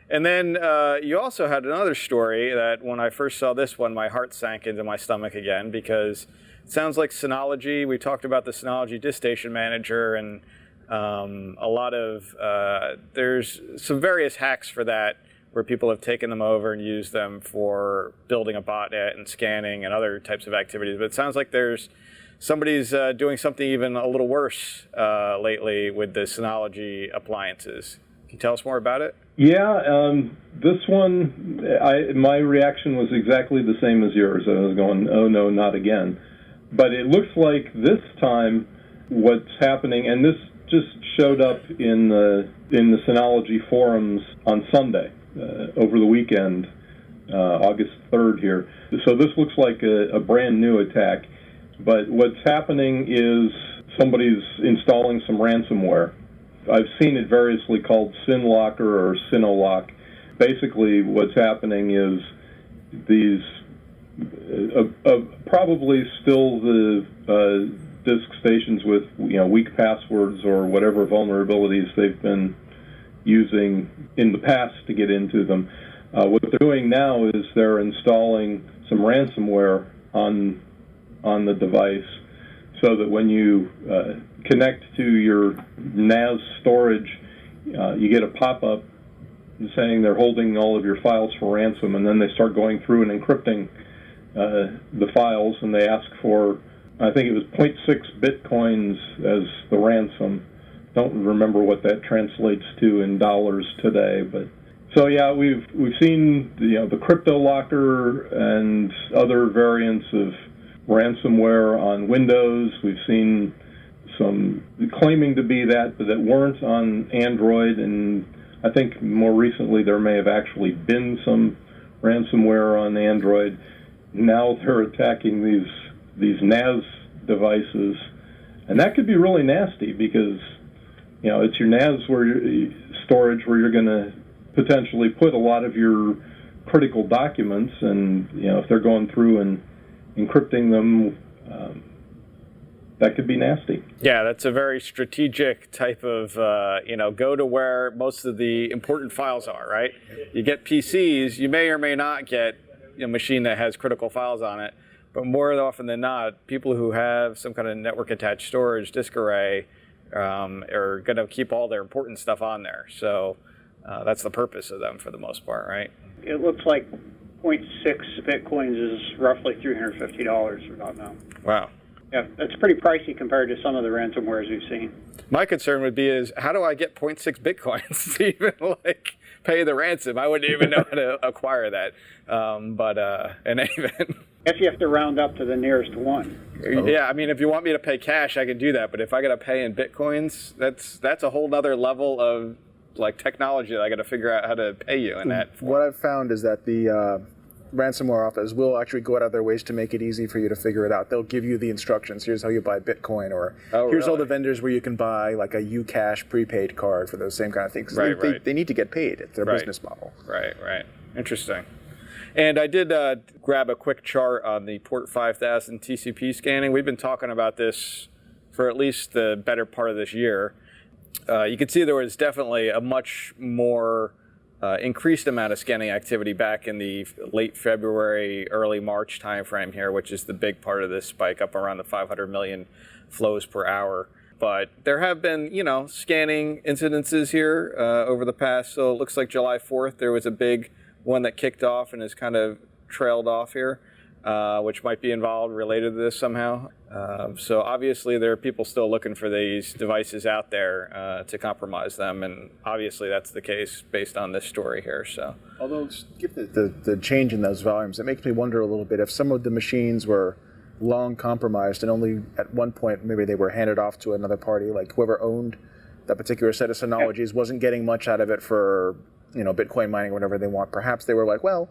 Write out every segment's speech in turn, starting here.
And then you also had another story that when I first saw this one, my heart sank into my stomach again, because it sounds like Synology. We talked about the Synology disk station manager, and a lot of, there's some various hacks for that where people have taken them over and used them for building a botnet and scanning and other types of activities. But it sounds like somebody's doing something even a little worse lately with the Synology appliances. Can you tell us more about it? Yeah, this one, my reaction was exactly the same as yours. I was going, oh no, not again. But it looks like this time what's happening, and this just showed up in the Synology forums on Sunday, over the weekend, August 3rd here. So this looks like a brand new attack. But what's happening is somebody's installing some ransomware. I've seen it variously called SynLocker or Synolock. Basically, what's happening is these probably still the disk stations with weak passwords or whatever vulnerabilities they've been using in the past to get into them. What they're doing now is they're installing some ransomware on the device, so that when you connect to your NAS storage, you get a pop-up saying they're holding all of your files for ransom, and then they start going through and encrypting the files, and they ask for, I think it was 0.6 bitcoins as the ransom. Don't remember what that translates to in dollars today, but so yeah, we've seen the CryptoLocker and other variants of ransomware on Windows. We've seen some claiming to be that, but that weren't on Android, and I think more recently there may have actually been some ransomware on Android. Now they're attacking these NAS devices, and that could be really nasty because it's your NAS storage where you're going to potentially put a lot of your critical documents, and if they're going through and encrypting them, that could be nasty. Yeah, that's a very strategic type of, go to where most of the important files are, right? You get PCs, you may or may not get a machine that has critical files on it, but more often than not, people who have some kind of network-attached storage, disk array, are going to keep all their important stuff on there. So that's the purpose of them for the most part, right? It looks like 0.6 bitcoins is roughly $350 about now. Wow. Yeah, that's pretty pricey compared to some of the ransomwares we've seen. My concern would be how do I get 0.6 bitcoins to even pay the ransom? I wouldn't even know how to acquire that. In any event. If you have to round up to the nearest one. Yeah, I mean, if you want me to pay cash, I can do that. But if I got to pay in bitcoins, that's a whole other level of technology that I got to figure out how to pay you in that form. What I've found is that the ransomware office will actually go out of their ways to make it easy for you to figure it out. They'll give you the instructions. Here's how you buy Bitcoin, or here's all the vendors where you can buy a Ucash prepaid card for those same kind of things. Right. They need to get paid. It's their business model. Right. Interesting. And I did grab a quick chart on the Port 5000 TCP scanning. We've been talking about this for at least the better part of this year. You can see there was definitely a much more increased amount of scanning activity back in the late February, early March timeframe here, which is the big part of this spike up around the 500 million flows per hour. But there have been, scanning incidences here over the past. So it looks like July 4th, there was a big one that kicked off and has kind of trailed off here, which might be involved, related to this somehow. So obviously there are people still looking for these devices out there to compromise them, and obviously that's the case based on this story here. So, although given the change in those volumes, it makes me wonder a little bit if some of the machines were long compromised and only at one point maybe they were handed off to another party, like whoever owned that particular set of Synologies wasn't getting much out of it for Bitcoin mining or whatever they want. Perhaps they were like, well,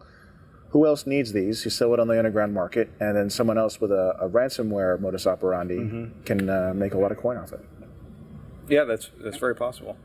who else needs these? You sell it on the underground market, and then someone else with a ransomware modus operandi can make a lot of coin off it. Yeah, that's very possible.